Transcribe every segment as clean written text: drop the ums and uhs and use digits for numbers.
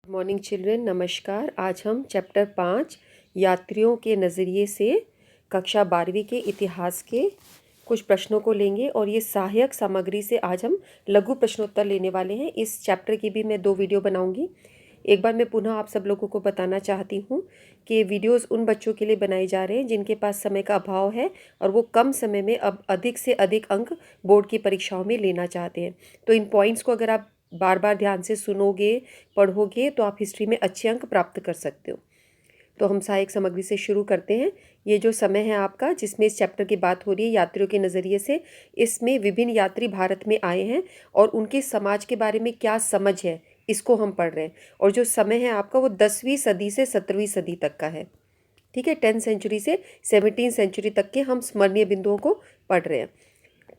Morning children, नमस्कार। आज हम चैप्टर 5 यात्रियों के नज़रिए से कक्षा 12वीं के इतिहास के कुछ प्रश्नों को लेंगे और ये सहायक सामग्री से आज हम लघु प्रश्नोत्तर लेने वाले हैं। इस चैप्टर की भी मैं 2 वीडियो बनाऊंगी। एक बार मैं पुनः आप सब लोगों को बताना चाहती हूँ कि वीडियोस उन बच्चों के लिए बनाए जा रहे हैं जिनके पास समय का अभाव है और वो कम समय में अब अधिक से अधिक अंक बोर्ड की परीक्षाओं में लेना चाहते हैं। तो इन पॉइंट्स को अगर आप बार बार ध्यान से सुनोगे, पढ़ोगे तो आप हिस्ट्री में अच्छे अंक प्राप्त कर सकते हो। तो हम सहायक सामग्री से शुरू करते हैं। ये जो समय है आपका जिसमें इस चैप्टर की बात हो रही है यात्रियों के नज़रिए से, इसमें विभिन्न यात्री भारत में आए हैं और उनके समाज के बारे में क्या समझ है इसको हम पढ़ रहे हैं। और जो समय है आपका वो 10वीं सदी से 17वीं सदी तक का है। ठीक है, 10th सेंचुरी से 17th सेंचुरी तक के हम स्मरणीय बिंदुओं को पढ़ रहे हैं।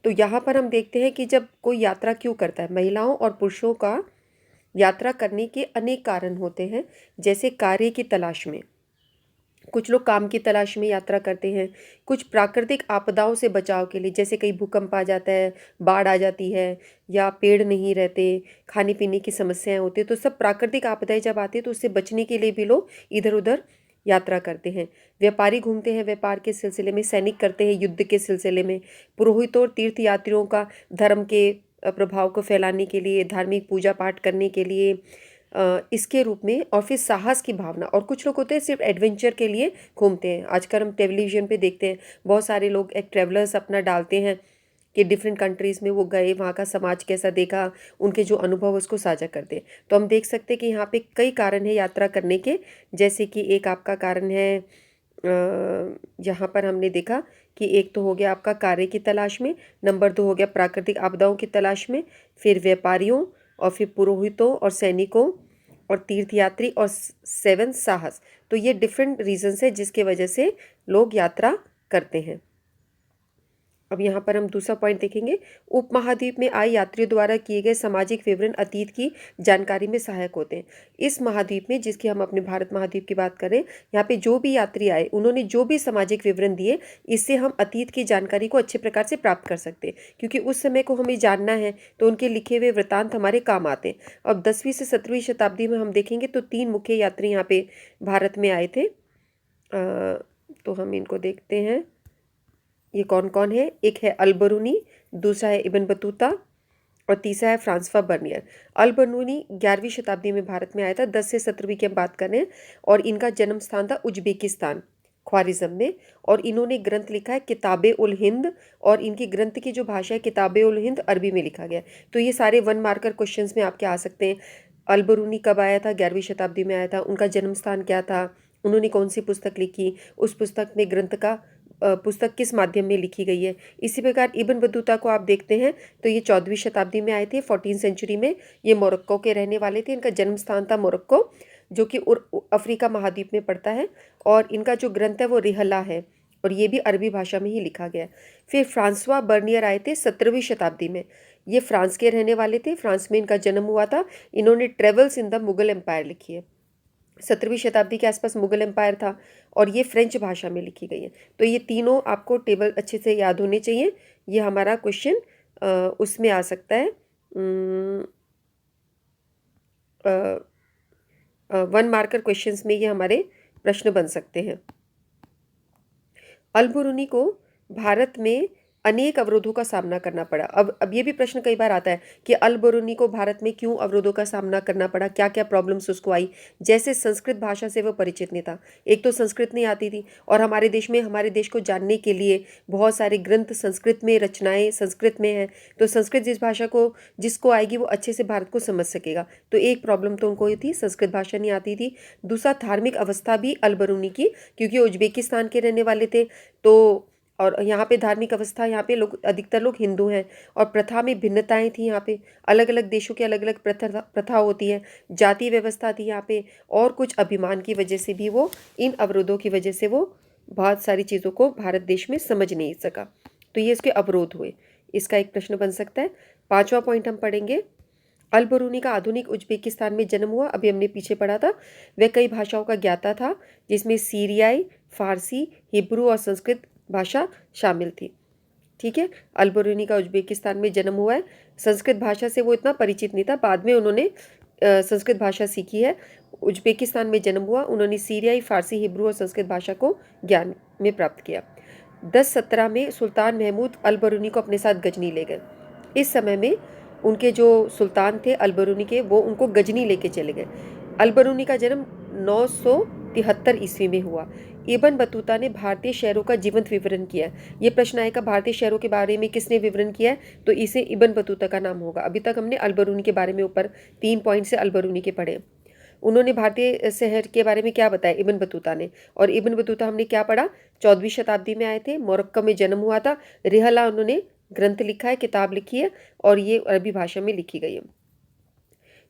तो यहाँ पर हम देखते हैं कि जब कोई यात्रा क्यों करता है, महिलाओं और पुरुषों का यात्रा करने के अनेक कारण होते हैं। जैसे कार्य की तलाश में, कुछ लोग काम की तलाश में यात्रा करते हैं, कुछ प्राकृतिक आपदाओं से बचाव के लिए, जैसे कहीं भूकंप आ जाता है, बाढ़ आ जाती है या पेड़ नहीं रहते, खाने पीने की समस्याएं होती है। तो सब प्राकृतिक आपदाएं जब आती है तो उससे बचने के लिए भी लोग इधर उधर यात्रा करते हैं। व्यापारी घूमते हैं व्यापार के सिलसिले में, सैनिक करते हैं युद्ध के सिलसिले में, पुरोहितों और तीर्थ यात्रियों का धर्म के प्रभाव को फैलाने के लिए, धार्मिक पूजा पाठ करने के लिए, इसके रूप में, और फिर साहस की भावना। और कुछ लोग होते हैं सिर्फ एडवेंचर के लिए घूमते हैं। आजकल हम टेलीविज़न पे देखते हैं बहुत सारे लोग एक ट्रैवलर्स अपना डालते हैं कि डिफरेंट कंट्रीज़ में वो गए, वहाँ का समाज कैसा देखा, उनके जो अनुभव उसको साझा करते हैं। तो हम देख सकते हैं कि यहाँ पे कई कारण हैं यात्रा करने के। जैसे कि एक आपका कारण है, यहाँ पर हमने देखा कि एक तो हो गया आपका कार्य की तलाश में, नंबर 2 हो गया प्राकृतिक आपदाओं की तलाश में, फिर व्यापारियों, और फिर पुरोहितों और सैनिकों और तीर्थयात्री, और 7 साहस। तो ये डिफरेंट रीजंस है जिसके वजह से लोग यात्रा करते हैं। अब यहाँ पर हम दूसरा पॉइंट देखेंगे, उपमहाद्वीप में आए यात्रियों द्वारा किए गए सामाजिक विवरण अतीत की जानकारी में सहायक होते हैं। इस महाद्वीप में, जिसकी हम अपने भारत महाद्वीप की बात करें, यहाँ पे जो भी यात्री आए उन्होंने जो भी सामाजिक विवरण दिए, इससे हम अतीत की जानकारी को अच्छे प्रकार से प्राप्त कर सकते हैं, क्योंकि उस समय को हमें जानना है तो उनके लिखे हुए वृत्तांत हमारे काम आते हैं। अब 10वीं से 17वीं शताब्दी में हम देखेंगे तो 3 मुख्य यात्री यहाँ पे भारत में आए थे। तो हम इनको देखते हैं, ये कौन कौन है। एक है अल-बरूनी, दूसरा है इब्न बतूता और तीसरा है फ्रांसवा बर्नियर। अल-बरूनी 11वीं शताब्दी में भारत में आया था, 10 से 17वीं की हम बात कर रहे हैं, और इनका जन्म स्थान था उज्बेकिस्तान, ख्वारिज़म में। और इन्होंने ग्रंथ लिखा है किताब-ए-उल-हिंद, और इनकी ग्रंथ की जो भाषा है किताब-ए-उल-हिंद अरबी में लिखा गया है। तो ये सारे 1 मार्कर क्वेश्चंस में आपके आ सकते हैं। अल-बरूनी कब आया था? 11वीं शताब्दी में आया था। उनका जन्म स्थान क्या था? उन्होंने कौन सी पुस्तक लिखी? उस पुस्तक में ग्रंथ का पुस्तक किस माध्यम में लिखी गई है? इसी प्रकार इब्न बतूता को आप देखते हैं तो ये 14वीं शताब्दी में आए थे, 14th सेंचुरी में। ये मोरक्को के रहने वाले थे। इनका जन्म स्थान था मोरक्को, जो कि अफ्रीका महाद्वीप में पड़ता है। और इनका जो ग्रंथ है वो रिहला है, और ये भी अरबी भाषा में ही लिखा गया है। फिर फ्रांसवा बर्नियर आए थे 17वीं शताब्दी में। ये फ्रांस के रहने वाले थे, फ्रांस में इनका जन्म हुआ था। इन्होंने travels in the Mughal empire लिखी है। 17वीं शताब्दी के आसपास मुगल एम्पायर था, और ये फ्रेंच भाषा में लिखी गई है। तो ये तीनों आपको टेबल अच्छे से याद होने चाहिए। ये हमारा क्वेश्चन उसमें आ सकता है, 1 मार्कर क्वेश्चंस में ये हमारे प्रश्न बन सकते हैं। अल-बरूनी को भारत में अनेक अवरोधों का सामना करना पड़ा। अब ये भी प्रश्न कई बार आता है कि अल-बरूनी को भारत में क्यों अवरोधों का सामना करना पड़ा, क्या क्या प्रॉब्लम्स उसको आई। जैसे संस्कृत भाषा से वो परिचित नहीं था, एक तो संस्कृत नहीं आती थी, और हमारे देश में, हमारे देश को जानने के लिए बहुत सारे ग्रंथ संस्कृत में, रचनाएँ संस्कृत में हैं। तो संस्कृत जिस भाषा को जिसको आएगी वो अच्छे से भारत को समझ सकेगा। तो एक प्रॉब्लम तो उनको ये थी, संस्कृत भाषा नहीं आती थी। दूसरा, धार्मिक अवस्था भी अल-बरूनी की, क्योंकि उज्बेकिस्तान के रहने वाले थे, तो और यहाँ पे धार्मिक अवस्था, यहाँ पे लोग, अधिकतर लोग हिंदू हैं, और प्रथा में भिन्नताएं थी। यहाँ पे अलग अलग देशों की अलग अलग प्रथा होती है, जाति व्यवस्था थी यहाँ पे, और कुछ अभिमान की वजह से भी वो, इन अवरोधों की वजह से वो बहुत सारी चीज़ों को भारत देश में समझ नहीं सका। तो ये इसके अवरोध हुए, इसका एक प्रश्न बन सकता है। 5वां पॉइंट हम पढ़ेंगे, अल-बरूनी का आधुनिक उज्बेकिस्तान में जन्म हुआ। अभी हमने पीछे पढ़ा था, वह कई भाषाओं का ज्ञाता था, जिसमें सीरियाई, फारसी, हिब्रू और संस्कृत भाषा शामिल थी। ठीक है, अल-बरूनी का उज्बेकिस्तान में जन्म हुआ है। संस्कृत भाषा से वो इतना परिचित नहीं था, बाद में उन्होंने संस्कृत भाषा सीखी है। उज्बेकिस्तान में जन्म हुआ। उन्होंने सीरियाई, फारसी, हिब्रू और संस्कृत भाषा को ज्ञान में प्राप्त किया। 1017 में सुल्तान महमूद अल-बरूनी को अपने साथ गजनी ले गए। इस समय में उनके जो सुल्तान थे अल-बरूनी के, वो उनको गजनी लेके चले गए। अल-बरूनी का जन्म 973 ईस्वी में हुआ। इब्न बतूता ने भारतीय शहरों का जीवंत विवरण किया है। ये प्रश्न आएगा भारतीय शहरों के बारे में किसने विवरण किया है, तो इसे इब्न बतूता का नाम होगा। अभी तक हमने अल-बरूनी के बारे में ऊपर 3 पॉइंट से अल-बरूनी के पढ़े। उन्होंने भारतीय शहर के बारे में क्या बताया इब्न बतूता ने, और इब्न बतूता हमने क्या पढ़ा, 14वीं शताब्दी में आए थे, मोरक्को में जन्म हुआ था। रिहला उन्होंने ग्रंथ लिखा है, किताब लिखी है, और ये अरबी भाषा में लिखी गई है।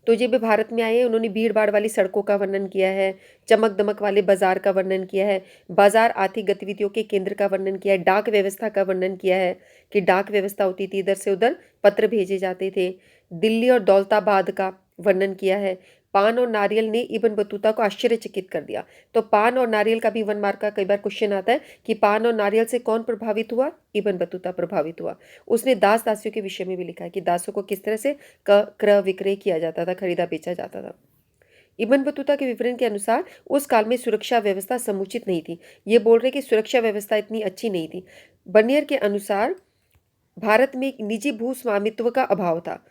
तो जब वे भारत में आए हैं, उन्होंने भीड़ भाड़ वाली सड़कों का वर्णन किया है, चमक दमक वाले बाजार का वर्णन किया है, बाजार आर्थिक गतिविधियों के केंद्र का वर्णन किया है, डाक व्यवस्था का वर्णन किया है कि डाक व्यवस्था होती थी, इधर से उधर पत्र भेजे जाते थे। दिल्ली और दौलताबाद का वर्णन किया है। पान और नारियल ने इब्न बतूता को आश्चर्यचकित कर दिया। तो पान और नारियल का भी 1 मार्क का कई बार क्वेश्चन आता है कि पान और नारियल से कौन प्रभावित हुआ, इब्न बतूता प्रभावित हुआ। उसने दास दासियों के विषय में भी लिखा है कि दासों को किस तरह से क्रय विक्रय किया जाता था, खरीदा बेचा जाता था। इब्न बतूता के विवरण के अनुसार उस काल में सुरक्षा व्यवस्था समुचित नहीं थी। ये बोल रहे कि सुरक्षा व्यवस्था इतनी अच्छी नहीं थी। बर्नियर के अनुसार भारत में एक निजी भू स्वामित्व का अभाव था।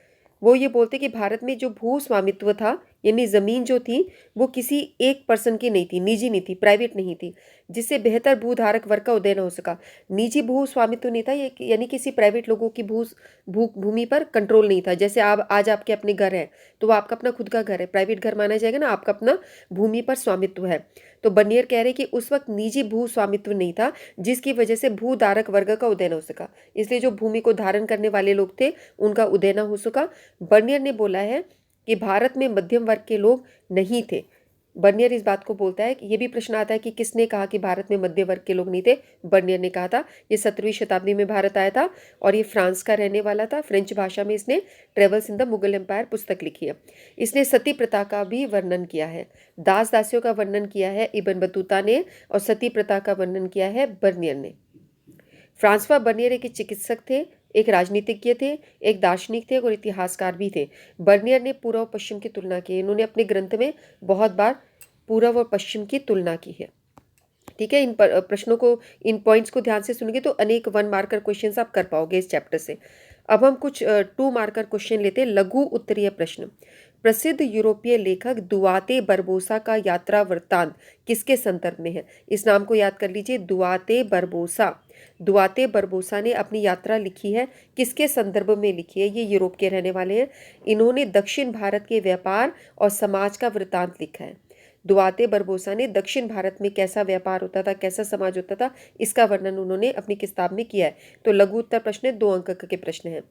वो ये बोलते कि भारत में जो भू स्वामित्व था, यानी ज़मीन जो थी, वो किसी एक पर्सन की नहीं थी, निजी नहीं थी, प्राइवेट नहीं थी, जिससे बेहतर भूधारक वर्ग का उदय न हो सका। निजी भू स्वामित्व नहीं था, ये यानी किसी प्राइवेट लोगों की भूमि पर कंट्रोल नहीं था। जैसे आप आज आपके अपने घर है, तो वो आपका अपना खुद का घर है, प्राइवेट घर माना जाएगा ना, आपका अपना भूमि पर स्वामित्व है। तो बर्नियर कह रहे कि उस वक्त निजी भू स्वामित्व नहीं था, जिसकी वजह से भूधारक वर्ग का उदय न हो सका। इसलिए जो भूमि को धारण करने वाले लोग थे, उनका उदय न हो सका। बर्नियर ने बोला है कि भारत में मध्यम वर्ग के लोग नहीं थे। बर्नियर इस बात को बोलता है कि ये भी प्रश्न आता है कि किसने कहा कि भारत में मध्य वर्ग के लोग नहीं थे। बर्नियर ने कहा था। ये 17वीं शताब्दी में भारत आया था और ये फ्रांस का रहने वाला था। फ्रेंच भाषा में इसने travels in the Mughal empire पुस्तक लिखी है। इसने सती प्रथा का भी वर्णन किया है, दास दासियों का वर्णन किया है इब्न बतूता ने, और सती प्रथा का वर्णन किया है बर्नियर ने। फ्रांसवा बर्नियर एक चिकित्सक थे, एक राजनीतिज्ञ थे, एक दार्शनिक थे और इतिहासकार भी थे। बर्नियर ने पूर्व और पश्चिम की तुलना की है। इन्होंने अपने ग्रंथ में बहुत बार पूर्व और पश्चिम की तुलना की है। ठीक है, इन प्रश्नों को, इन पॉइंट्स को ध्यान से सुनेंगे तो अनेक 1 मार्कर क्वेश्चंस आप कर पाओगे इस चैप्टर से। अब हम कुछ 2 मार्कर क्वेश्चन लेते हैं, लघु उत्तरीय प्रश्न। प्रसिद्ध यूरोपीय लेखक दुआते बरबोसा का यात्रा वृत्तांत किसके संदर्भ में है? इस नाम को याद कर लीजिए, दुआते बरबोसा। दुआते बरबोसा ने अपनी यात्रा लिखी है, किसके संदर्भ में लिखी है? ये यूरोप के रहने वाले हैं। इन्होंने दक्षिण भारत के व्यापार और समाज का वृत्तांत लिखा है। दुआते बरबोसा ने दक्षिण भारत में कैसा व्यापार होता था, कैसा समाज होता था, इसका वर्णन उन्होंने अपनी किताब में किया है। तो लघु उत्तर प्रश्न 2 अंक के प्रश्न हैं।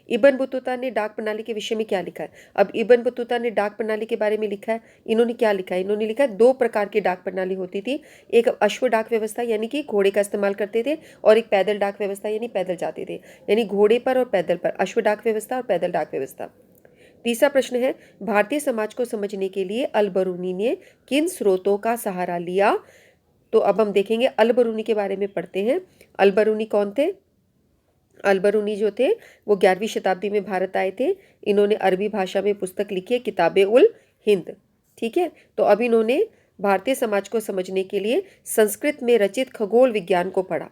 इब्न बतूता ने डाक प्रणाली के विषय में क्या लिखा है? अब इब्न बतूता ने डाक प्रणाली के बारे में लिखा है। इन्होंने क्या लिखा है? इन्होंने लिखा है 2 प्रकार की डाक प्रणाली होती थी। एक अश्व डाक व्यवस्था, यानी कि घोड़े का इस्तेमाल करते थे, और एक पैदल डाक व्यवस्था, यानी पैदल जाते थे, यानी घोड़े पर और पैदल पर, अश्व डाक व्यवस्था और पैदल डाक व्यवस्था। तीसरा प्रश्न है, भारतीय समाज को समझने के लिए अल-बरूनी ने किन स्रोतों का सहारा लिया? तो अब हम देखेंगे, अल-बरूनी के बारे में पढ़ते हैं। अल-बरूनी कौन थे? अल-बरूनी जो थे वो 11वीं शताब्दी में भारत आए थे। इन्होंने अरबी भाषा में पुस्तक लिखी है, किताबे उल हिंद। ठीक है, तो अब इन्होंने भारतीय समाज को समझने के लिए संस्कृत में रचित खगोल विज्ञान को पढ़ा।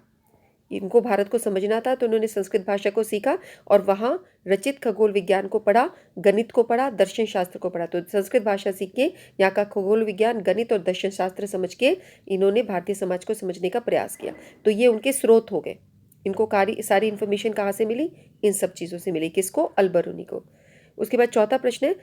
इनको भारत को समझना था, तो उन्होंने संस्कृत भाषा को सीखा और वहाँ रचित खगोल विज्ञान को पढ़ा, गणित को पढ़ा, दर्शन शास्त्र को पढ़ा। तो संस्कृत भाषा सीख के यहाँ का खगोल विज्ञान, गणित और दर्शन शास्त्र समझ के इन्होंने भारतीय समाज को समझने का प्रयास किया। तो ये उनके स्रोत हो गए। इनको सारी इन्फॉर्मेशन कहाँ से मिली? इन सब चीज़ों से मिली। किसको? अल-बरूनी को। उसके बाद चौथा प्रश्न है,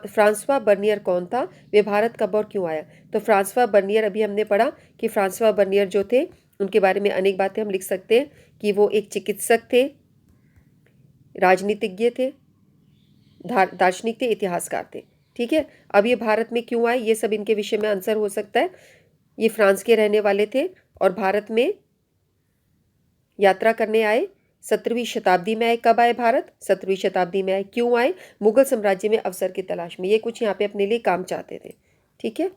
फ्रांसवा बर्नियर कौन था? वे भारत कब और क्यों आया? तो फ्रांसवा बर्नियर, अभी हमने पढ़ा कि फ्रांसवा बर्नियर जो थे, उनके बारे में अनेक बातें हम लिख सकते हैं कि वो एक चिकित्सक थे, राजनीतिज्ञ थे, दार्शनिक थे, इतिहासकार थे। ठीक है, अब ये भारत में क्यों आए, ये सब इनके विषय में आंसर हो सकता है। ये फ्रांस के रहने वाले थे और भारत में यात्रा करने आए। 17वीं शताब्दी में आए। कब आए भारत? 17वीं शताब्दी में आए। क्यों आए? मुगल साम्राज्य में अवसर की तलाश में। ये कुछ यहाँ पे अपने लिए काम चाहते थे। ठीक है,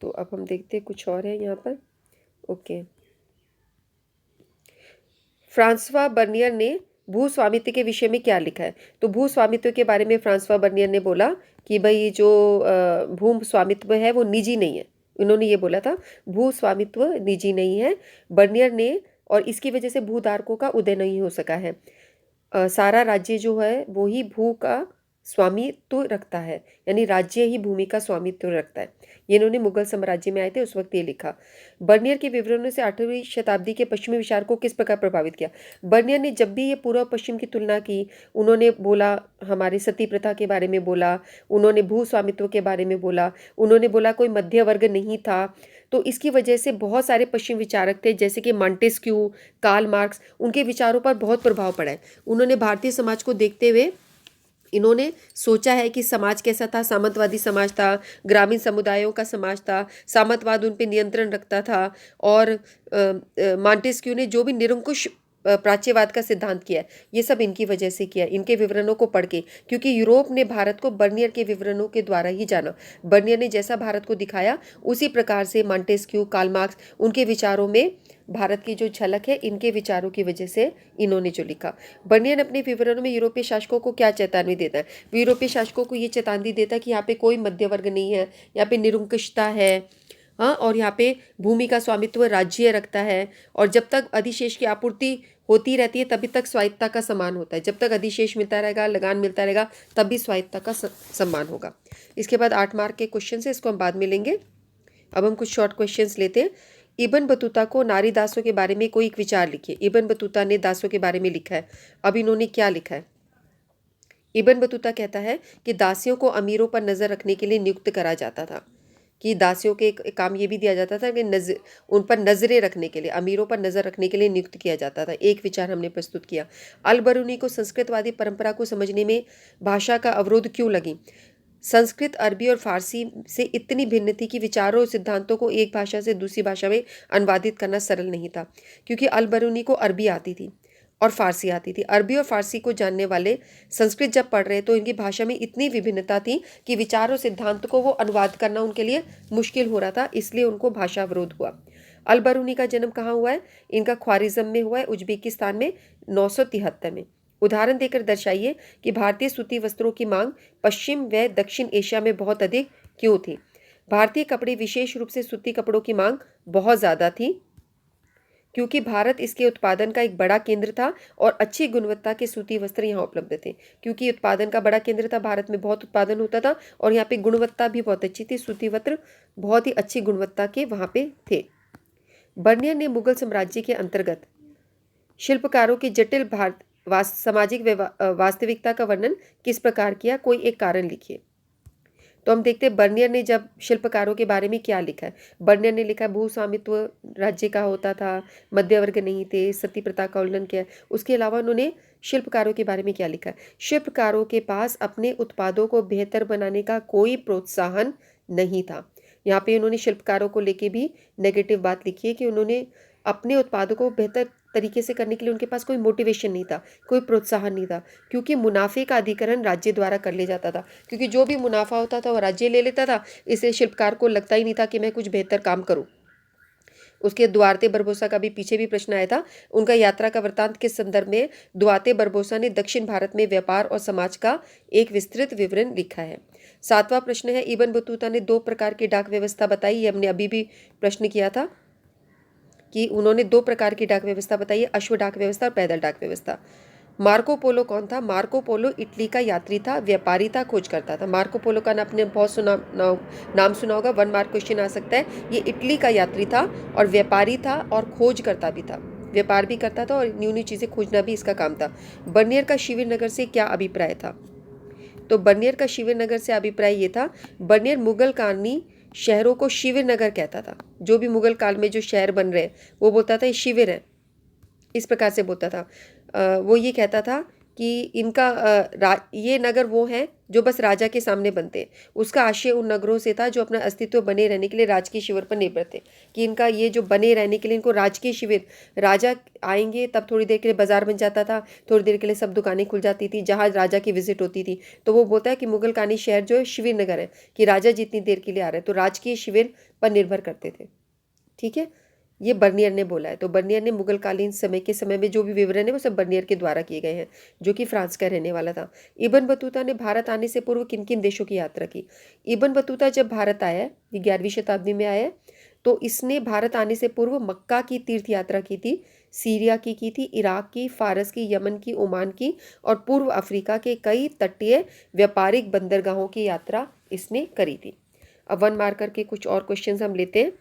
तो अब हम देखते हैं कुछ और है यहाँ पर। ओके, फ्रांसवा बर्नियर ने भू स्वामित्व के विषय में क्या लिखा है। तो भू स्वामित्व के बारे में फ्रांसवा बर्नियर ने बोला कि भाई जो भू स्वामित्व है वो निजी नहीं है। उन्होंने ये बोला था भू स्वामित्व निजी नहीं है बर्नियर ने, और इसकी वजह से भूधारकों का उदय नहीं हो सका है। सारा राज्य जो है वो ही भू का स्वामित्व रखता है, यानी राज्य ही भूमि का स्वामित्व रखता है। ये इन्होंने मुगल साम्राज्य में आए थे उस वक्त ये लिखा। बर्नियर के विवरणों से 8वीं शताब्दी के पश्चिमी विचार को किस प्रकार प्रभावित किया। बर्नियर ने जब भी ये पूर्व पश्चिम की तुलना की, उन्होंने बोला हमारी सती प्रथा के बारे में बोला, उन्होंने भू स्वामित्व के बारे में बोला, उन्होंने बोला कोई मध्य वर्ग नहीं था। तो इसकी वजह से बहुत सारे पश्चिम विचारक थे जैसे कि मॉन्टेस्क्यू, कार्ल मार्क्स, उनके विचारों पर बहुत प्रभाव पड़ा है। उन्होंने भारतीय समाज को देखते हुए इन्होंने सोचा है कि समाज कैसा था, सामंतवादी समाज था, ग्रामीण समुदायों का समाज था, सामंतवाद उन पे नियंत्रण रखता था। और मॉन्टेस्क्यू ने जो भी निरंकुश प्राच्यवाद का सिद्धांत किया है ये सब इनकी वजह से किया, इनके विवरणों को पढ़ के, क्योंकि यूरोप ने भारत को बर्नियर के विवरणों के द्वारा ही जाना। बर्नियर ने जैसा भारत को दिखाया उसी प्रकार से मॉन्टेस्क्यू, कार्ल मार्क्स, उनके विचारों में भारत की जो झलक है इनके विचारों की वजह से इन्होंने जो लिखा। बर्नियर अपने विवरणों में यूरोपीय शासकों को क्या चेतावनी देता है। वो यूरोपीय शासकों को ये चेतावनी देता है कि यहाँ पे कोई मध्य वर्ग नहीं है, यहाँ पे निरंकुशता है, हाँ, और यहाँ पे भूमि का स्वामित्व राज्य रखता है, और जब तक अधिशेष की आपूर्ति होती रहती है तभी तक स्वायत्तता का सम्मान होता है। जब तक अधिशेष मिलता रहेगा, लगान मिलता रहेगा, तब भी स्वायत्तता का सम्मान होगा। इसके बाद 8 मार्क के क्वेश्चन है, इसको हम बाद में लेंगे। अब हम कुछ शॉर्ट क्वेश्चंस लेते हैं। इब्न बतूता को नारी दासों के बारे में कोई एक विचार लिखिए। इब्न बतूता ने दासों के बारे में लिखा है। अब इन्होंने क्या लिखा है। इब्न बतूता कहता है कि दासियों को अमीरों पर नज़र रखने के लिए नियुक्त करा जाता था, कि दासियों के एक काम ये भी दिया जाता था कि उन पर नज़रें रखने के लिए, अमीरों पर नज़र रखने के लिए नियुक्त किया जाता था। एक विचार हमने प्रस्तुत किया। अल बरूनी को संस्कृतवादी परंपरा को समझने में भाषा का अवरोध क्यों लगी। संस्कृत, अरबी और फारसी से इतनी भिन्न थी कि विचारों और सिद्धांतों को एक भाषा से दूसरी भाषा में अनुवादित करना सरल नहीं था, क्योंकि अल बरूनी को अरबी आती थी और फारसी आती थी। अरबी और फारसी को जानने वाले संस्कृत जब पढ़ रहे तो इनकी भाषा में इतनी विभिन्नता थी कि विचार और सिद्धांत को वो अनुवाद करना उनके लिए मुश्किल हो रहा था, इसलिए उनको भाषा अवरोध हुआ। अल बरूनी का जन्म कहाँ हुआ है। इनका ख्वारिज़म में हुआ है, उज्बेकिस्तान में 973 में। उदाहरण देकर दर्शाइए कि भारतीय सूती वस्त्रों की मांग पश्चिम व दक्षिण एशिया में बहुत अधिक क्यों थी। भारतीय कपड़े, विशेष रूप से सूती कपड़ों की मांग बहुत ज़्यादा थी क्योंकि भारत इसके उत्पादन का एक बड़ा केंद्र था और अच्छी गुणवत्ता के सूती वस्त्र यहाँ उपलब्ध थे। क्योंकि उत्पादन का बड़ा केंद्र था, भारत में बहुत उत्पादन होता था और यहाँ पे गुणवत्ता भी बहुत अच्छी थी, सूती वस्त्र बहुत ही अच्छी गुणवत्ता के वहाँ पे थे। बर्नियर ने मुगल साम्राज्य के अंतर्गत शिल्पकारों की जटिल सामाजिक वास्तविकता का वर्णन किस प्रकार किया। कोई एक कारण लिखिए। तो हम देखते हैं बर्नियर ने जब शिल्पकारों के बारे में क्या लिखा है। बर्नियर ने लिखा भू स्वामित्व राज्य का होता था, मध्य वर्ग नहीं थे, सती प्रथा का उल्लंघन किया। उसके अलावा उन्होंने शिल्पकारों के बारे में क्या लिखा है। शिल्पकारों के पास अपने उत्पादों को बेहतर बनाने का कोई प्रोत्साहन नहीं था। यहाँ पे उन्होंने शिल्पकारों को लेके भी नेगेटिव बात लिखी है कि उन्होंने अपने उत्पादों को बेहतर तरीके से करने के लिए उनके पास कोई मोटिवेशन नहीं था, कोई प्रोत्साहन नहीं था, क्योंकि मुनाफे का अधिकरण राज्य द्वारा कर लिया जाता था। क्योंकि जो भी मुनाफा होता था वो राज्य ले लेता था, इसलिए शिल्पकार को लगता ही नहीं था कि मैं कुछ बेहतर काम करूं। उसके दुआरते बरबोसा का भी पीछे भी प्रश्न आया था। उनका यात्रा का वृत्तांत के संदर्भ में दुआरते बरबोसा ने दक्षिण भारत में व्यापार और समाज का एक विस्तृत विवरण लिखा है। 7वां प्रश्न है, इब्न बतूता ने 2 प्रकार की डाक व्यवस्था बताई। ये हमने अभी भी प्रश्न किया था कि उन्होंने 2 प्रकार की डाक व्यवस्था बताई है, अश्व डाक व्यवस्था और पैदल डाक व्यवस्था। मार्को पोलो कौन था। मार्को पोलो इटली का यात्री था, व्यापारी था, खोज करता था। मार्को पोलो का आपने बहुत नाम सुना होगा, 1 मार्क क्वेश्चन आ सकता है। ये इटली का यात्री था और व्यापारी था और खोज करता भी था, व्यापार भी करता था और न्यू न्यू चीज़ें खोजना भी इसका काम था। बर्नियर का शिविर नगर से क्या अभिप्राय था। तो बर्नियर का शिविर नगर से अभिप्राय ये था, बर्नियर मुगल कालनी शहरों को शिविर नगर कहता था। जो भी मुगल काल में जो शहर बन रहे हैं वो बोलता था ये शिविर है, इस प्रकार से बोलता था। वो ये कहता था कि इनका ये नगर वो हैं जो बस राजा के सामने बनते हैं। उसका आशय उन नगरों से था जो अपना अस्तित्व बने रहने के लिए राजकीय शिविर पर निर्भर थे, कि इनका ये जो बने रहने के लिए इनको राजकीय शिविर, राजा आएंगे तब थोड़ी देर के लिए बाजार बन जाता था, थोड़ी देर के लिए सब दुकानें खुल जाती थी जहाँ राजा की विजिट होती थी। तो वो बोलता है कि मुगल कानी शहर जो है शिविर नगर है, कि राजा जितनी देर के लिए आ रहे हैं तो राजकीय शिविर पर निर्भर करते थे। ठीक है, ये बर्नियर ने बोला है। तो बर्नियर ने मुगलकालीन समय के समय में जो भी विवरण है वो सब बर्नियर के द्वारा किए गए हैं, जो कि फ्रांस का रहने वाला था। इब्न बतूता ने भारत आने से पूर्व किन किन देशों की यात्रा की? इब्न बतूता जब भारत आया, ये 11वीं शताब्दी में आया, तो इसने भारत आने से पूर्व मक्का की तीर्थ यात्रा की थी, सीरिया की थी, इराक की, फारस की, यमन की, ओमान की और पूर्व अफ्रीका के कई तटीय व्यापारिक बंदरगाहों की यात्रा इसने करी थी। अब 1 मार्कर के कुछ और क्वेश्चंस हम लेते हैं।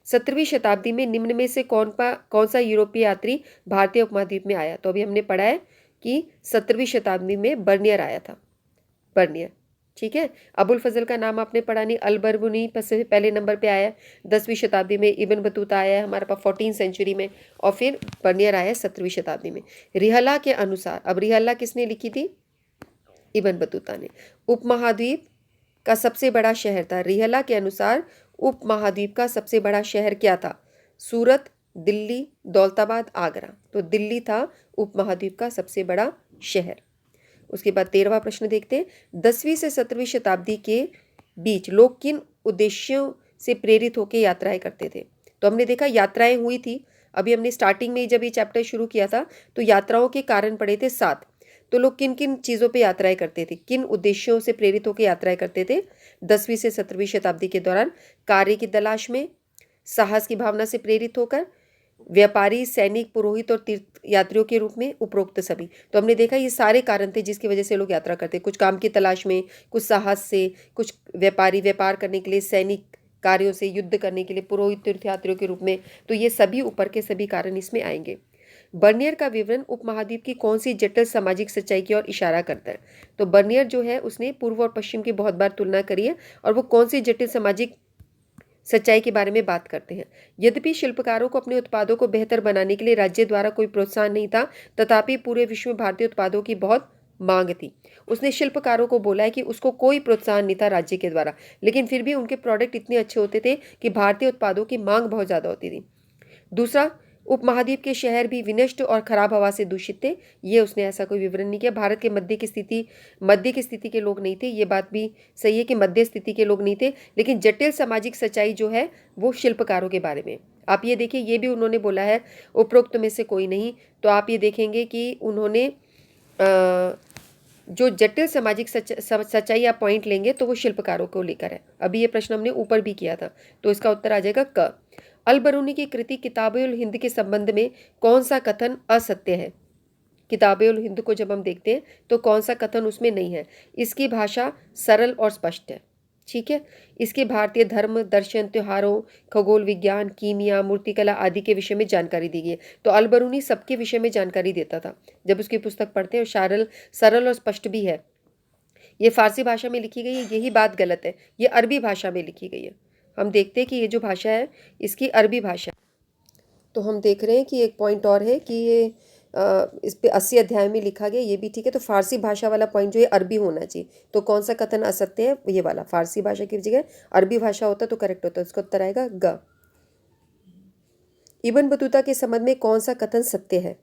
17वीं शताब्दी में निम्न में से कौन सा यूरोपीय यात्री भारतीय उपमहाद्वीप में आया? तो अभी हमने पढ़ा है कि 17वीं शताब्दी में बर्नियर आया था, बर्नियर। ठीक है, अबुल फजल का नाम आपने पढ़ा नहीं, अल बरबुनी पहले नंबर पे आया, 10वीं शताब्दी में इब्न बतूता आया है हमारे पास 14 सेंचुरी में, और फिर बर्नियर आया 17वीं शताब्दी में। रिहला के अनुसार, अब रिहला किसने लिखी थी? इब्न बतूता ने। उपमहाद्वीप का सबसे बड़ा शहर था, रिहला के अनुसार उपमहाद्वीप का सबसे बड़ा शहर क्या था? सूरत, दिल्ली, दौलताबाद, आगरा। तो दिल्ली था उपमहाद्वीप का सबसे बड़ा शहर। उसके बाद 13वां प्रश्न देखते हैं। 10वीं से 17वीं शताब्दी के बीच लोग किन उद्देश्यों से प्रेरित होकर यात्राएं करते थे? तो हमने देखा यात्राएं हुई थी, अभी हमने स्टार्टिंग में जब ये चैप्टर शुरू किया था तो यात्राओं के कारण पढ़े थे 7। तो लोग किन किन चीज़ों पे यात्राएं करते थे, किन उद्देश्यों से प्रेरित होकर यात्राएं करते थे 10वीं से 17वीं शताब्दी के दौरान? कार्य की तलाश में, साहस की भावना से प्रेरित होकर, व्यापारी, सैनिक, पुरोहित और तीर्थ यात्रियों के रूप में, उपरोक्त सभी। तो हमने देखा ये सारे कारण थे जिसकी वजह से लोग यात्रा करते, कुछ काम की तलाश में, कुछ साहस से, कुछ व्यापारी व्यापार करने के लिए, सैनिक कार्यों से, युद्ध करने के लिए, पुरोहित तीर्थ यात्रियों के रूप में। तो ये सभी ऊपर के सभी कारण इसमें आएंगे। बर्नियर का विवरण उपमहाद्वीप की कौन सी जटिल सामाजिक सच्चाई की ओर इशारा करता है? तो बर्नियर जो है उसने पूर्व और पश्चिम की बहुत बार तुलना करी है, और वो कौन सी जटिल सामाजिक सच्चाई के बारे में बात करते हैं। यद्यपि शिल्पकारों को अपने उत्पादों को बेहतर बनाने के लिए राज्य द्वारा कोई प्रोत्साहन नहीं था, तथापि पूरे विश्व में भारतीय उत्पादों की बहुत मांग थी। उसने शिल्पकारों को बोला है कि उसको कोई प्रोत्साहन नहीं था राज्य के द्वारा, लेकिन फिर भी उनके प्रोडक्ट इतने अच्छे होते थे कि भारतीय उत्पादों की मांग बहुत ज़्यादा होती थी। दूसरा, उपमहाद्वीप के शहर भी विनष्ट और खराब हवा से दूषित थे। ये उसने ऐसा कोई विवरण नहीं किया। भारत के मध्य की स्थिति के लोग नहीं थे, ये बात भी सही है कि मध्य स्थिति के लोग नहीं थे, लेकिन जटिल सामाजिक सच्चाई जो है वो शिल्पकारों के बारे में। आप ये देखिए, ये भी उन्होंने बोला है, उपरोक्त में से कोई नहीं। तो आप ये देखेंगे कि उन्होंने जो जटिल सामाजिक सच्चाई आप पॉइंट लेंगे तो वो शिल्पकारों को लेकर है। अभी ये प्रश्न हमने ऊपर भी किया था, तो इसका उत्तर आ जाएगा क। अल बरूनी की कृति किताब-उल हिंद के संबंध में कौन सा कथन असत्य है? किताब-उल हिंद को जब हम देखते हैं तो कौन सा कथन उसमें नहीं है? इसकी भाषा सरल और स्पष्ट है, ठीक है। इसके भारतीय धर्म, दर्शन, त्योहारों, खगोल विज्ञान, कीमिया, मूर्तिकला आदि के विषय में जानकारी दी गई है। तो अल बरूनी सबके विषय में जानकारी देता था जब उसकी पुस्तक पढ़ते हैं, और सरल और स्पष्ट भी है। ये फारसी भाषा में लिखी गई है, यही बात गलत है, ये अरबी भाषा में लिखी गई है। हम देखते हैं कि ये जो भाषा है इसकी अरबी भाषा। तो हम देख रहे हैं कि एक पॉइंट और है कि ये इस पे 80 अध्याय में लिखा गया, ये भी ठीक है। तो फारसी भाषा वाला पॉइंट जो है अरबी होना चाहिए। तो कौन सा कथन असत्य है? ये वाला, फारसी भाषा की जगह अरबी भाषा होता तो करेक्ट होता। उसका उत्तर आएगा ग। इब्न बतूता के संबंध में कौन सा कथन सत्य है?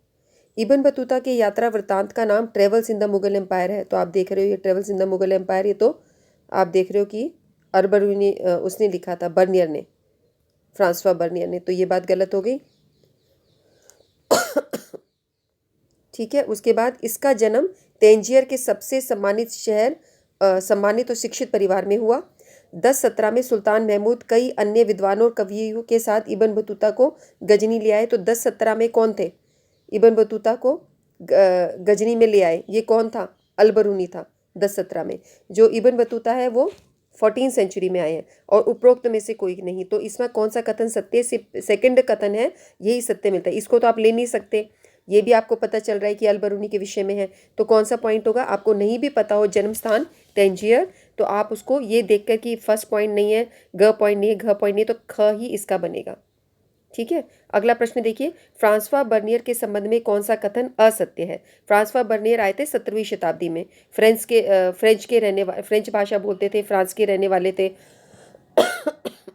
इब्न बतूता के यात्रा वृत्तांत का नाम travels in the Mughal empire है। तो आप देख रहे हो ये travels in the Mughal empire, ये तो आप देख रहे हो कि अरबरूनी उसने लिखा था, बर्नियर ने, फ्रांसवा बर्नियर ने। तो ये बात गलत हो गई, ठीक है। उसके बाद इसका जन्म तेंजियर के सबसे सम्मानित और शिक्षित परिवार में हुआ। 1017 में सुल्तान महमूद कई अन्य विद्वानों और कवियों के साथ इब्न बतूता को गजनी ले आए। तो 1017 में कौन थे? इब्न बतूता को गजनी में ले आए, ये कौन था? अल बरूनी था 1017 में। जो इब्न बतूता है वो 14 सेंचुरी में आए हैं, और उपरोक्त में से कोई नहीं। तो इसमें कौन सा कथन सत्य? सेकंड कथन है, यही सत्य मिलता है। इसको तो आप ले नहीं सकते, ये भी आपको पता चल रहा है कि अल बरूनी के विषय में है। तो कौन सा पॉइंट होगा? आपको नहीं भी पता हो जन्म स्थान तेंजियर, तो आप उसको ये देखकर कि फर्स्ट पॉइंट नहीं है, ग पॉइंट नहीं है, घ पॉइंट नहीं है, तो ख ही इसका बनेगा, ठीक है। अगला प्रश्न देखिए, फ्रांसवा बर्नियर के संबंध में कौन सा कथन असत्य है? फ्रांसवा बर्नियर आए थे 17वीं शताब्दी में। फ्रेंच भाषा बोलते थे, फ्रांस के रहने वाले थे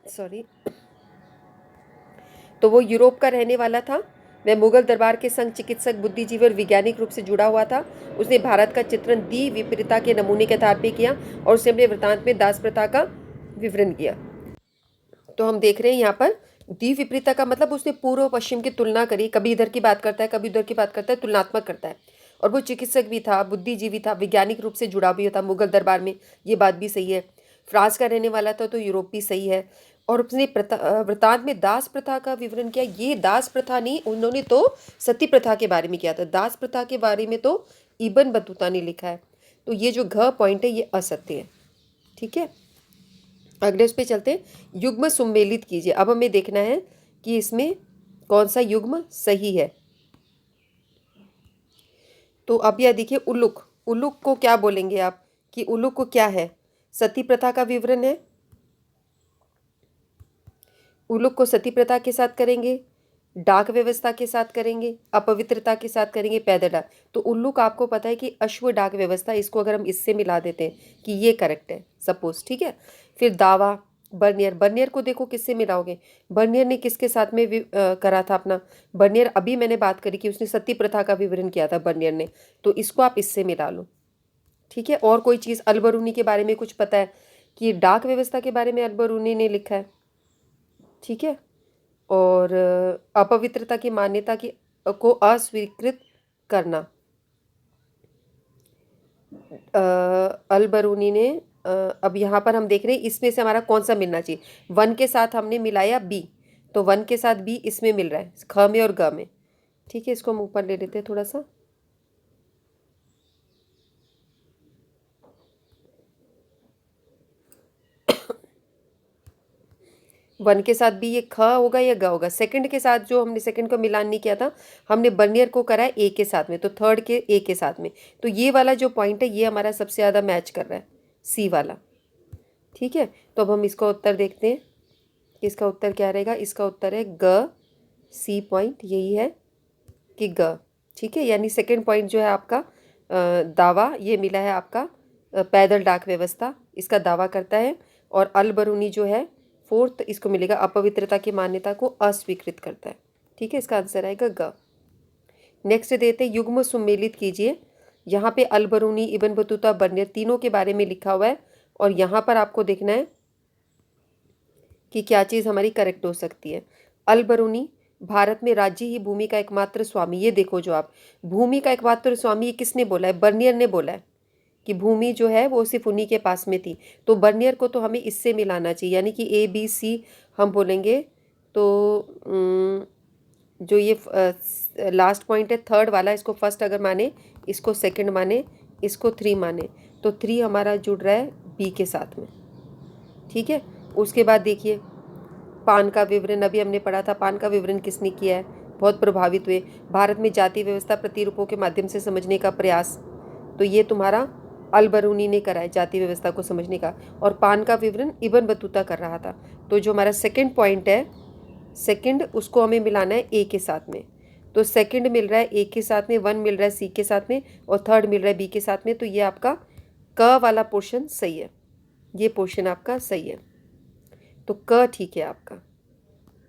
सॉरी। तो वो यूरोप का रहने वाला था। वह मुगल दरबार के संग चिकित्सक, बुद्धिजीवी और वैज्ञानिक रूप से जुड़ा हुआ था। उसने भारत का चित्रण दी विपरीता के नमूने के आधार पर किया, और उसने अपने वृत्तांत में दास प्रथा का विवरण किया। तो हम देख रहे हैं यहाँ पर द्वि विपरीता का मतलब उसने पूर्व पश्चिम की तुलना करी, कभी इधर की बात करता है कभी उधर की बात करता है, तुलनात्मक करता है। और वो चिकित्सक भी था, बुद्धिजीवी था, वैज्ञानिक रूप से जुड़ा भी था मुगल दरबार में, ये बात भी सही है। फ्रांस का रहने वाला था तो यूरोप भी सही है। और उसने वृतांत में दास प्रथा का विवरण किया। ये दास प्रथा नहीं, उन्होंने तो सती प्रथा के बारे में किया था, दास प्रथा के बारे में तो इब्न बतूता ने लिखा है। तो ये जो घ पॉइंट है ये असत्य है। ठीक है, अगले उस पे चलते हैं। युग्म सुमेलित कीजिए। अब हमें देखना है कि इसमें कौन सा युग्म सही है। तो अब यह देखिए, उल्लुक, उल्लुक को क्या बोलेंगे आप, कि उल्लुक को क्या है, सती प्रथा का विवरण है। उल्लुक को सती प्रथा के साथ करेंगे, डाक व्यवस्था के साथ करेंगे, अपवित्रता के साथ करेंगे, पैदल डाक। तो उल्लुक आपको पता है कि अश्व डाक व्यवस्था, इसको अगर हम इससे मिला देते हैं कि ये करेक्ट है सपोज, ठीक है। फिर दावा, बर्नियर, बर्नियर को देखो किससे मिलाओगे, बर्नियर ने किसके साथ में करा था अपना, बर्नियर अभी मैंने बात करी कि उसने सती प्रथा का विवरण किया था बर्नियर ने, तो इसको आप इससे मिला लो। ठीक है, और कोई चीज़ अलबरूनी के बारे में कुछ पता है कि डाक व्यवस्था के बारे में अलबरूनी ने लिखा है। ठीक है, और अपवित्रता की मान्यता की को अस्वीकृत करना, अलबरूनी ने अब यहाँ पर हम देख रहे हैं इसमें से हमारा कौन सा मिलना चाहिए। वन के साथ हमने मिलाया बी, तो वन के साथ बी इसमें मिल रहा है, ख में और ग में। ठीक है, इसको हम ऊपर ले लेते हैं थोड़ा सा। वन के साथ भी ये ख होगा या ग होगा। सेकंड के साथ जो हमने सेकंड को मिलान नहीं किया था, हमने बर्नियर को करा है ए के साथ में, तो थर्ड के ए के साथ में, तो ये वाला जो पॉइंट है ये हमारा सबसे ज़्यादा मैच कर रहा है, सी वाला। ठीक है, तो अब हम इसका उत्तर देखते हैं, इसका उत्तर क्या रहेगा। इसका उत्तर है ग, सी पॉइंट यही है कि ग। ठीक है, यानी सेकंड पॉइंट जो है आपका दावा, ये मिला है आपका पैदल डाक व्यवस्था, इसका दावा करता है। और अलबरूनी जो है फोर्थ, इसको मिलेगा अपवित्रता की मान्यता को अस्वीकृत करता है। ठीक है, इसका आंसर आएगा ग। नेक्स्ट देते युग्म सुमेलित कीजिए। यहाँ पे अलबरूनी, इब्न बतूता, बर्नियर तीनों के बारे में लिखा हुआ है, और यहाँ पर आपको देखना है कि क्या चीज़ हमारी करेक्ट हो सकती है। अलबरूनी, भारत में राज्य ही भूमि का एकमात्र स्वामी, ये देखो जो आप, भूमि का एकमात्र स्वामी ये किसने बोला है, बर्नियर ने बोला है कि भूमि जो है वो सिर्फ उन्हीं के पास में थी। तो बर्नियर को तो हमें इससे मिलाना चाहिए, यानी कि ए बी सी हम बोलेंगे। तो जो ये लास्ट पॉइंट है थर्ड वाला, इसको फर्स्ट अगर माने, इसको सेकंड माने, इसको थ्री माने, तो थ्री हमारा जुड़ रहा है बी के साथ में। ठीक है, उसके बाद देखिए पान का विवरण, अभी हमने पढ़ा था पान का विवरण किसने किया है, बहुत प्रभावित हुए। भारत में जाति व्यवस्था प्रतिरूपों के माध्यम से समझने का प्रयास, तो ये तुम्हारा अलबरूनी ने करा है जाति व्यवस्था को समझने का। और पान का विवरण इब्न बतूता कर रहा था। तो जो हमारा सेकंड पॉइंट है, सेकंड उसको हमें मिलाना है ए के साथ में, तो सेकंड मिल रहा है ए के साथ में, वन मिल रहा है सी के साथ में, और थर्ड मिल रहा है बी के साथ में। तो ये आपका क वाला पोर्शन सही है, ये पोर्शन आपका सही है, तो क ठीक है आपका।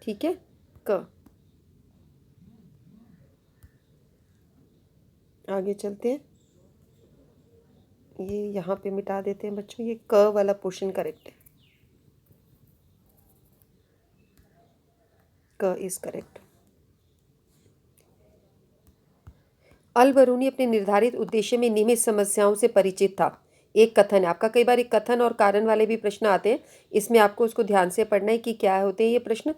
ठीक है, क। आगे चलते हैं, ये यहाँ पे मिटा देते हैं बच्चों, ये क वाला पोर्शन करेक्ट है, क इज करेक्ट। अलबरूनी अपने निर्धारित उद्देश्य में नियमित समस्याओं से परिचित था। एक कथन है आपका, कई बार एक कथन और कारण वाले भी प्रश्न आते हैं, इसमें आपको उसको ध्यान से पढ़ना है कि क्या होते हैं ये प्रश्न।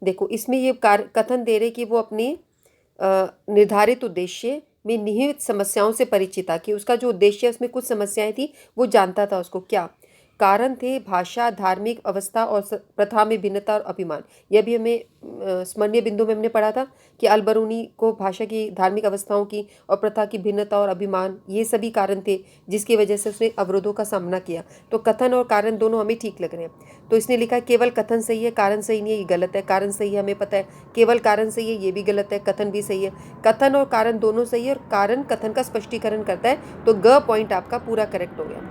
देखो इसमें ये कथन दे रहे कि वो अपने निर्धारित उद्देश्य में निहित समस्याओं से परिचित था, कि उसका जो उद्देश्य है उसमें कुछ समस्याएं थी, वो जानता था उसको। क्या कारण थे, भाषा, धार्मिक अवस्था और प्रथा में भिन्नता और अभिमान। यह भी हमें स्मरणीय बिंदु में हमने पढ़ा था कि अलबरूनी को भाषा की, धार्मिक अवस्थाओं की और प्रथा की भिन्नता और अभिमान, ये सभी कारण थे जिसकी वजह से उसने अवरोधों का सामना किया। तो कथन और कारण दोनों हमें ठीक लग रहे हैं। तो इसने लिखा केवल कथन सही है, कारण सही नहीं है, ये गलत है। कारण सही है हमें पता है, केवल कारण सही है ये भी गलत है, कथन भी सही है। कथन और कारण दोनों सही है, और कारण कथन का स्पष्टीकरण करता है। तो ग पॉइंट आपका पूरा करेक्ट हो गया,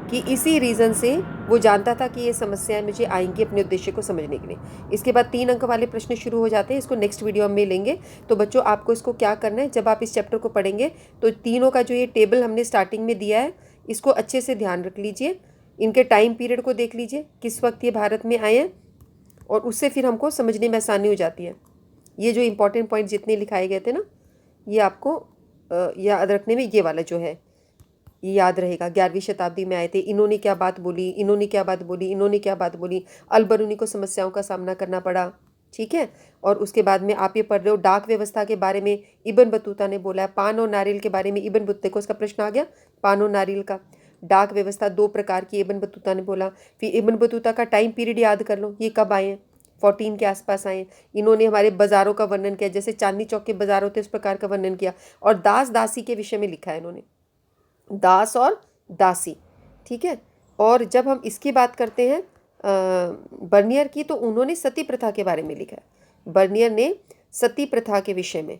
कि इसी रीज़न से वो जानता था कि ये समस्याएं मुझे आएंगी अपने उद्देश्य को समझने के लिए। इसके बाद 3 अंक वाले प्रश्न शुरू हो जाते हैं, इसको नेक्स्ट वीडियो में लेंगे। तो बच्चों आपको इसको क्या करना है, जब आप इस चैप्टर को पढ़ेंगे तो तीनों का जो ये टेबल हमने स्टार्टिंग में दिया है, इसको अच्छे से ध्यान रख लीजिए। इनके टाइम पीरियड को देख लीजिए, किस वक्त ये भारत में आए हैं, और उससे फिर हमको समझने में आसानी हो जाती है। ये जो इम्पोर्टेंट पॉइंट जितने लिखाए गए थे ना, ये आपको याद रखने में ये वाला जो है ये याद रहेगा। 11वीं शताब्दी में आए थे, इन्होंने क्या बात बोली, इन्होंने क्या बात बोली, इन्होंने क्या बात बोली, अलबरूनी को समस्याओं का सामना करना पड़ा। ठीक है। और उसके बाद में आप ये पढ़ रहे हो डाक व्यवस्था के बारे में इब्न बतूता ने बोला है। पान और नारियल के बारे में इब्न बतूता को, उसका प्रश्न आ गया पान और नारियल का। डाक व्यवस्था 2 प्रकार की इब्न बतूता ने बोला। फिर इब्न बतूता का टाइम पीरियड याद कर लो, ये कब आए हैं, 14 के आसपास आए। इन्होंने हमारे बाज़ारों का वर्णन किया, जैसे चांदनी चौक के बाज़ार होते हैं उस प्रकार का वर्णन किया। और दास दासी के विषय में लिखा है इन्होंने, दास और दासी। ठीक है। और जब हम इसकी बात करते हैं बर्नियर की, तो उन्होंने सती प्रथा के बारे में लिखा है। बर्नियर ने सती प्रथा के विषय में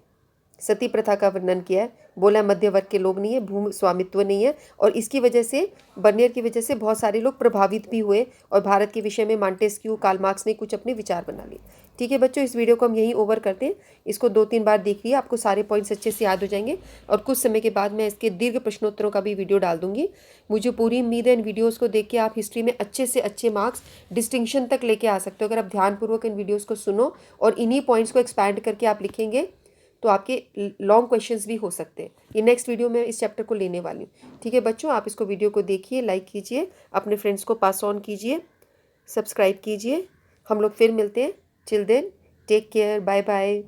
सती प्रथा का वर्णन किया है। बोला मध्य वर्ग के लोग नहीं है, भूमि स्वामित्व नहीं है, और इसकी वजह से, बर्नियर की वजह से बहुत सारे लोग प्रभावित भी हुए और भारत के विषय में मॉन्टेस्क्यू, कार्ल मार्क्स ने कुछ अपने विचार बना लिए। ठीक है बच्चों, इस वीडियो को हम यहीं ओवर करते हैं। इसको 2-3 बार देखिए, आपको सारे पॉइंट्स अच्छे से याद हो जाएंगे। और कुछ समय के बाद मैं इसके दीर्घ प्रश्नोत्तरों का भी वीडियो डाल दूंगी। मुझे पूरी उम्मीद है इन वीडियोज़ को देख के आप हिस्ट्री में अच्छे से अच्छे मार्क्स, डिस्टिंक्शन तक लेके आ सकते हो। अगर आप ध्यानपूर्वक इन वीडियोज़ को सुनो और इन्हीं पॉइंट्स को एक्सपैंड करके आप लिखेंगे तो आपके लॉन्ग क्वेश्चंस भी हो सकते हैं। ये नेक्स्ट वीडियो में इस चैप्टर को लेने वाली हूँ। ठीक है बच्चों, आप इसको वीडियो को देखिए, लाइक कीजिए, अपने फ्रेंड्स को पास ऑन कीजिए, सब्सक्राइब कीजिए। हम लोग फिर मिलते हैं। Till then take care, bye bye.